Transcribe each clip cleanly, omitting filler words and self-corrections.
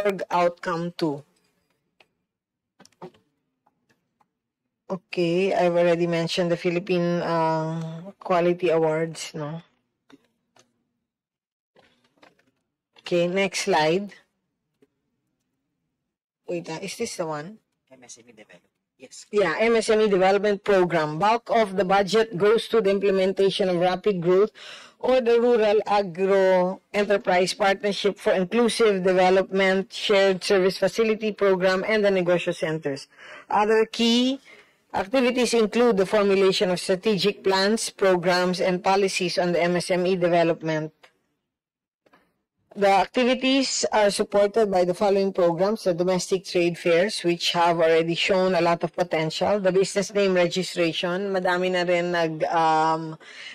org outcome 2. Okay, I've already mentioned the Philippine Quality Awards, no? Okay, next slide. Wait, is this the one? MSME development. Yes. Yeah, MSME Development Program. Bulk of the budget goes to the implementation of Rapid Growth or the Rural Agro Enterprise Partnership for Inclusive Development, Shared Service Facility Program, and the Negosyo Centers. Other key activities include the formulation of strategic plans, programs, and policies on the MSME development. The activities are supported by the following programs: the domestic trade fairs, which have already shown a lot of potential. The business name registration, madami na rin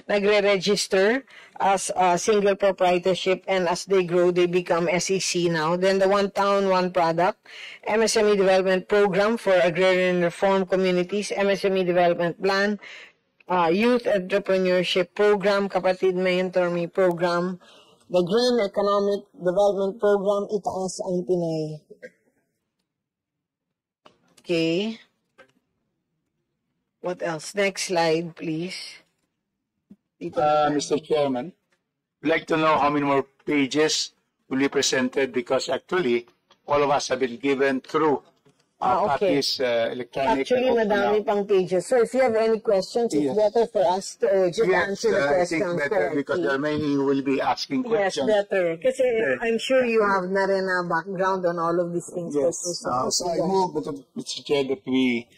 nagre-register as a single proprietorship, and as they grow, they become SEC now. Then the One Town, One Product, MSME Development Program for Agrarian Reform Communities, MSME Development Plan, Youth Entrepreneurship Program, Kapatid Mentor Me Program, the Green Economic Development Program, Itaas ang Pinay. Okay. What else? Next slide, please. Mr. Chairman, I'd like to know how many more pages will be presented, because actually all of us have been given through Okay. copies electronic. Actually, madami pang pages. So if you have any questions, it's better for us to just answer the I questions think better, because there are many who will be asking Yes, questions. better. Kasi I'm sure you have na rin a background on all of these things. Yes. So I move, Mr. Chair, that we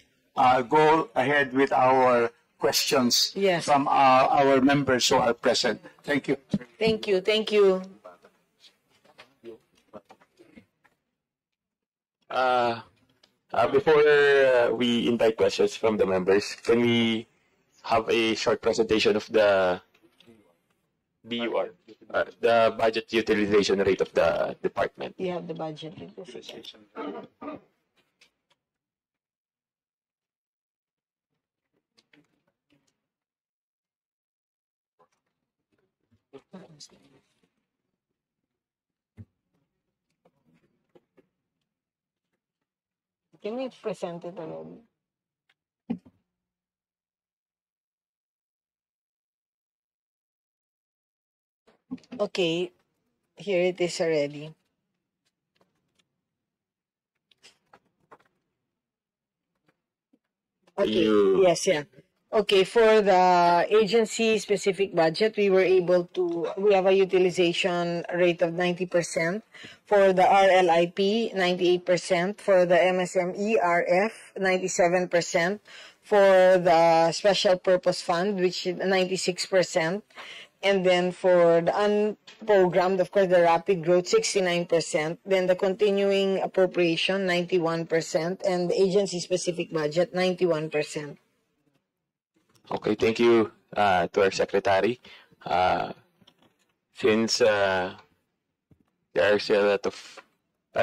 go ahead with our questions Yes. from our members who are present. Thank you. Thank you. Thank you. Before we invite questions from the members, can we have a short presentation of the BUR, the budget utilization rate of the department? You have the budget. Can we present it already? Okay, here it is already. Okay, yes, yeah. Okay, for the agency-specific budget, we have a utilization rate of 90%. For the RLIP, 98%. For the MSME, RF, 97%. For the Special Purpose Fund, which is 96%. And then for the unprogrammed, of course, the rapid growth, 69%. Then the continuing appropriation, 91%. And the agency-specific budget, 91%. Okay, thank you to our secretary. Since there's a lot of,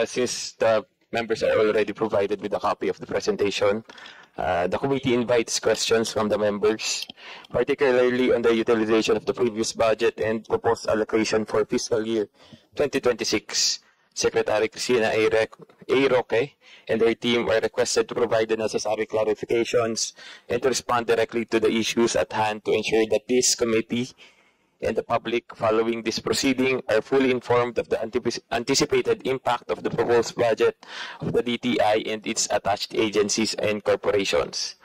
since the members are already provided with a copy of the presentation, the committee invites questions from the members, particularly on the utilization of the previous budget and proposed allocation for fiscal year 2026. Secretary Cristina A. Roque and their team are requested to provide the necessary clarifications and to respond directly to the issues at hand to ensure that this committee and the public following this proceeding are fully informed of the anticipated impact of the proposed budget of the DTI and its attached agencies and corporations.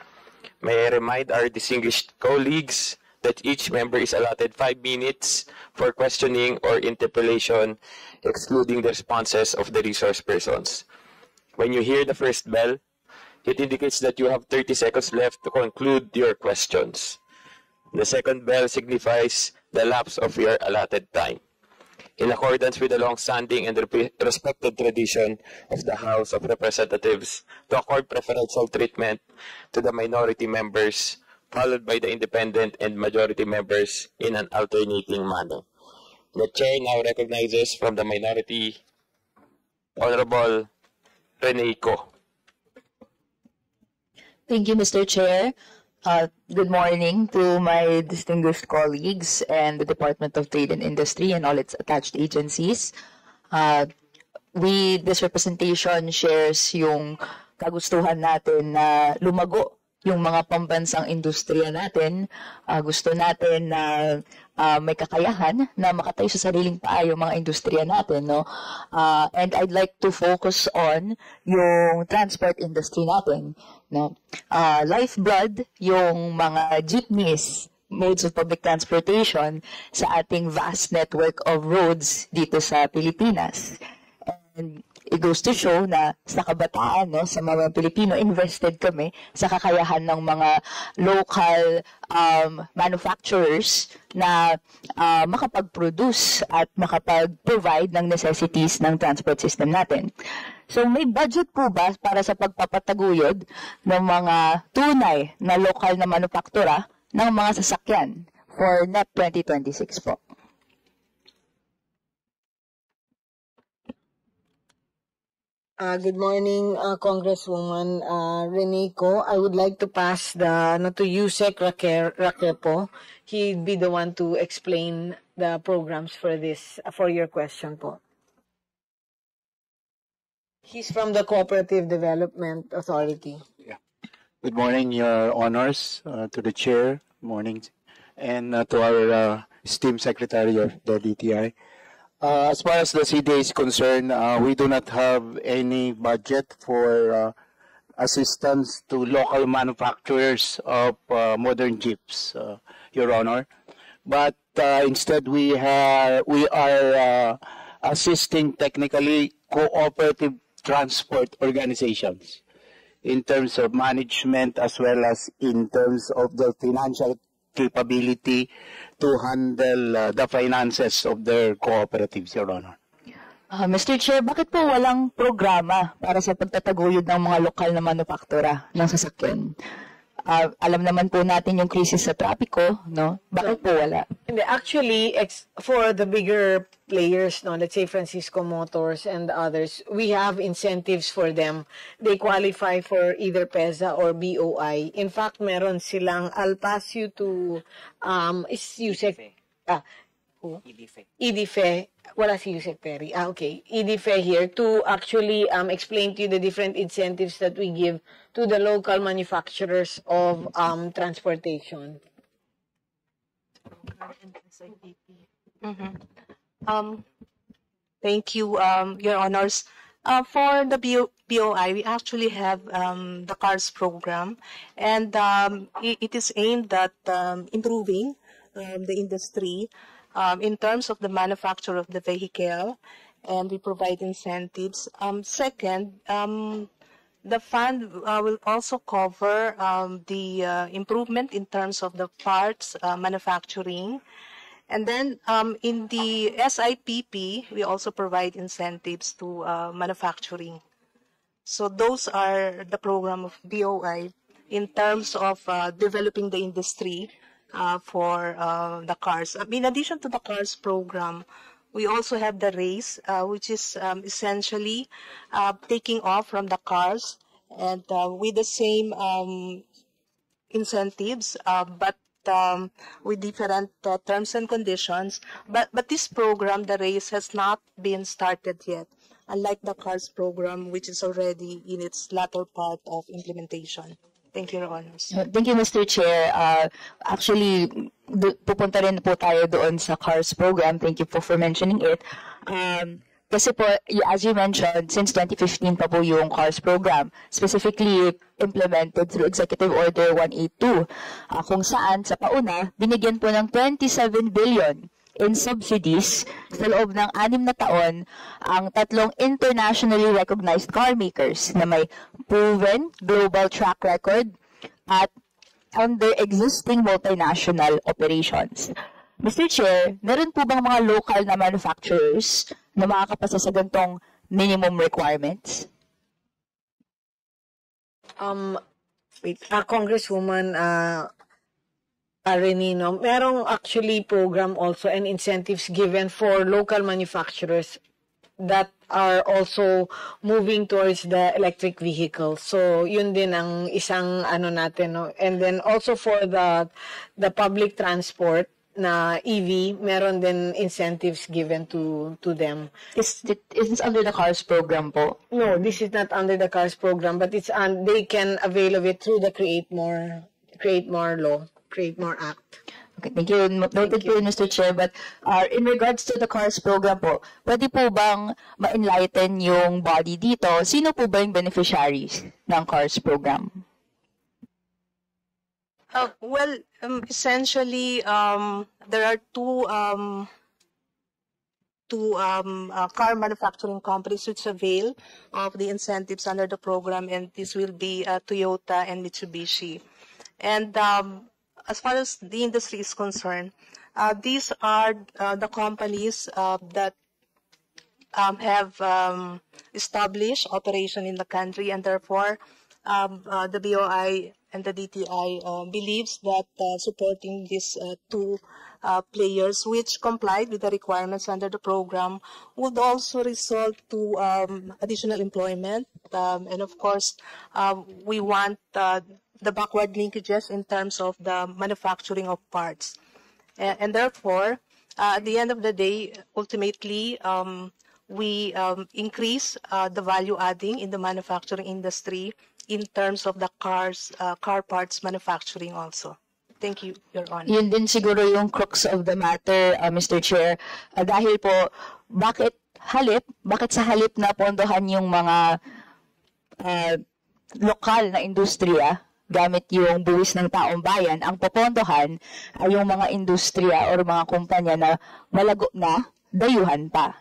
May I remind our distinguished colleagues that each member is allotted 5 minutes for questioning or interpellation, excluding the responses of the resource persons. When you hear the first bell, it indicates that you have 30 seconds left to conclude your questions. The second bell signifies the lapse of your allotted time. In accordance with the long-standing and respected tradition of the House of Representatives to accord preferential treatment to the minority members, followed by the independent and majority members in an alternating manner. The chair now recognizes from the minority, Honorable Rene Co. Thank you, Mr. Chair. Good morning to my distinguished colleagues and the Department of Trade and Industry and all its attached agencies. this representation shares yung kagustuhan natin na lumago yung mga pambansang industriya natin. Gusto natin na may kakayahan na makatayo sa sariling paa yung mga industriya natin, no? And I'd like to focus on yung transport industry natin, no? Lifeblood yung mga jeepneys, modes of public transportation sa ating vast network of roads dito sa Pilipinas. And it goes to show na sa kabataan, no, sa mga Pilipino, invested kami sa kakayahan ng mga local manufacturers na makapag-produce at makapag-provide ng necessities ng transport system natin. So may budget po ba para sa pagpapataguyod ng mga tunay na local na manufaktura ng mga sasakyan for NEP 2026 po? Good morning, Congresswoman Reneco. I would like to pass to Yusek Raquepo. He'd be the one to explain the programs for this, for your question po. He's from the Cooperative Development Authority. Good morning, Your Honors, to the Chair, morning, and to our esteemed Secretary of the DTI. As far as the CDA is concerned, we do not have any budget for assistance to local manufacturers of modern jeeps, Your Honor. But instead, we are assisting technically cooperative transport organizations in terms of management as well as in terms of the financial capability to handle the finances of their cooperatives, Your Honor. Mr. Chair, bakit po walang programa para sa pagtataguyod ng mga lokal na manufaktura ng sasakyan? Alam naman po natin yung krisis sa trapiko, no? Bakit po wala? Actually, for the bigger players, no, let's say Francisco Motors and others, we have incentives for them. They qualify for either PEZA or BOI. In fact, meron silang, I'll pass you to, is Yusek, EDFE. Wala si Yusek Perry. Okay. EDFE here to actually explain to you the different incentives that we give to the local manufacturers of transportation. Thank you, Your Honors. For the BOI, we actually have the CARS program, and it is aimed at improving the industry in terms of the manufacture of the vehicle, and we provide incentives. Second, the fund will also cover the improvement in terms of the parts manufacturing. And then in the SIPP, we also provide incentives to manufacturing. So those are the program of BOI in terms of developing the industry for the cars. In addition to the cars program, we also have the race, which is essentially taking off from the cars and with the same incentives, but with different terms and conditions. But this program, the race, has not been started yet, unlike the CARS program, which is already in its latter part of implementation. Thank you, Your Honors. Thank you, Mr. Chair. Actually, pupunta rin po tayo doon sa CARS program. Thank you po for mentioning it. Kasi po, as you mentioned, since 2015 pa po yung CARS program, specifically implemented through Executive Order 182, kung saan sa pauna, binigyan po ng 27 billion in subsidies sa loob ng 6 na taon ang 3 internationally recognized car makers na may proven global track record at under existing multinational operations. Mr. Chair, meron po bang mga local na manufacturers na makakapasa sa gantong minimum requirements? Congresswoman Arenino, merong actually program also and incentives given for local manufacturers that are also moving towards the electric vehicles. So, yun din ang isang ano natin, no? And then also for the public transport, na EV, meron din incentives given to them. Is this under the CARS program po? No, this is not under the CARS program, but it's they can avail of it through the Create More Act. Okay, thank you. Noted po yun, Mr. Chair. But in regards to the CARS program po, pwede po bang ma-enlighten yung body dito? Sino po ba yung beneficiaries ng CARS program? Essentially, there are two car manufacturing companies which avail of the incentives under the program, and this will be Toyota and Mitsubishi. And as far as the industry is concerned, these are the companies that have established operation in the country, and therefore the BOI and the DTI believes that supporting these two players which complied with the requirements under the program would also result to additional employment, and of course we want the backward linkages in terms of the manufacturing of parts. And therefore, at the end of the day, ultimately, we increase the value adding in the manufacturing industry in terms of the car parts manufacturing also. Thank you, Your Honor. Yun din siguro yung crux of the matter, Mr. Chair. Dahil po, bakit sa halip na pondohan yung mga lokal na industriya gamit yung buwis ng taong bayan, ang popondohan ay yung mga industriya o mga kumpanya na malago na, dayuhan pa.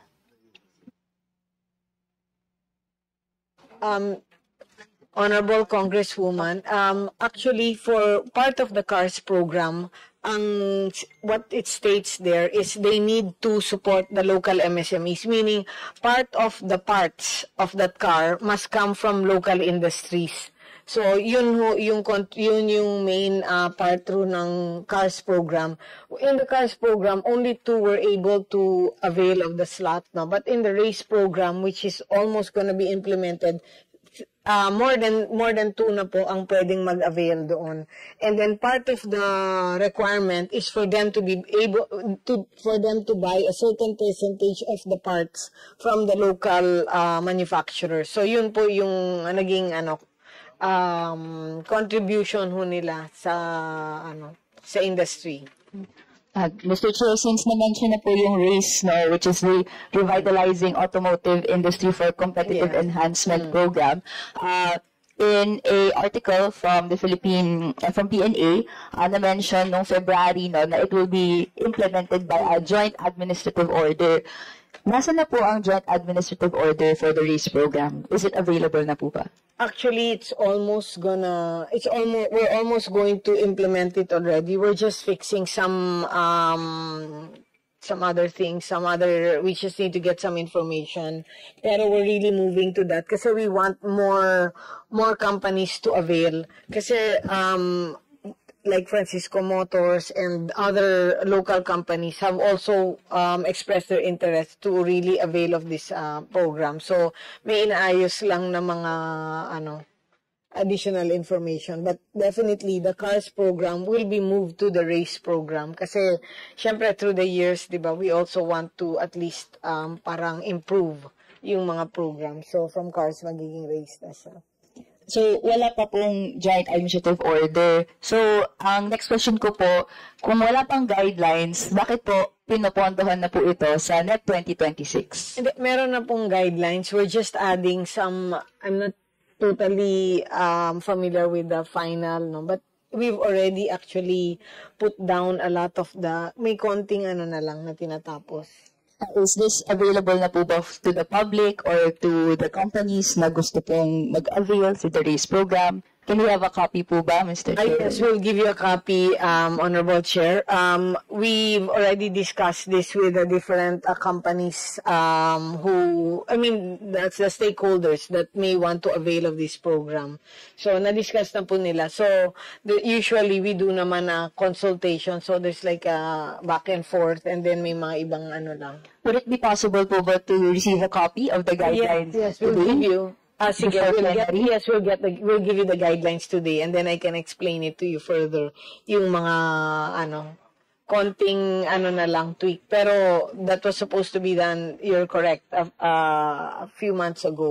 Honorable Congresswoman, actually for part of the CARS program, what it states there is they need to support the local MSMEs, meaning part of the parts of that car must come from local industries. So yun yung main part through ng CARS program. In the CARS program, only 2 were able to avail of the slot, no? But in the RACE program, which is almost going to be implemented, more than 2 na po ang pwedeng mag-avail doon. And then part of the requirement is for them to be able to buy a certain percentage of the parts from the local manufacturer. So yun po yung naging contribution ho nila sa industry. Mr. Chair, since na-mention na po yung RACE, no, which is the Revitalizing Automotive Industry for Competitive Enhancement Program, in a article from the from PNA, na-mention noong February no, na it will be implemented by a joint administrative order. Nasaan na po ang joint administrative order for the RACE program? Is it available na po ba? Actually, we're almost going to implement it already. We're just fixing some other things, we just need to get some information. Pero we're really moving to that kasi we want more companies to avail. Kasi like Francisco Motors and other local companies have also expressed their interest to really avail of this program. So may inaayos lang na mga additional information. But definitely the CARS program will be moved to the RACE program kasi syempre through the years, di ba, we also want to at least parang improve yung mga program. So from CARS magiging RACE na siya. So, wala pa pong joint administrative order. So, ang next question ko po, kung wala pang guidelines, bakit po pinopondohan na po ito sa NEP 2026? Meron na pong guidelines. We're just adding some, I'm not totally familiar with the final, no, but we've already actually put down a lot of may konting na lang na tinatapos. Is this available na po ba to the public or to the companies na gusto pong mag-avail through the RACE program? Can we have a copy po ba, Mr. Chair? Yes, we'll give you a copy, Honorable Chair. We've already discussed this with the different companies that's the stakeholders that may want to avail of this program. So, na-discuss na po nila. So, usually we do naman a consultation. So, there's like a back and forth and then may mga ibang lang. Would it be possible po ba to receive a copy of the guidelines? Yes, we'll give you. Sige, we'll give you the guidelines today and then I can explain it to you further. Yung mga konting ano na lang tweak. Pero that was supposed to be done, you're correct, a few months ago.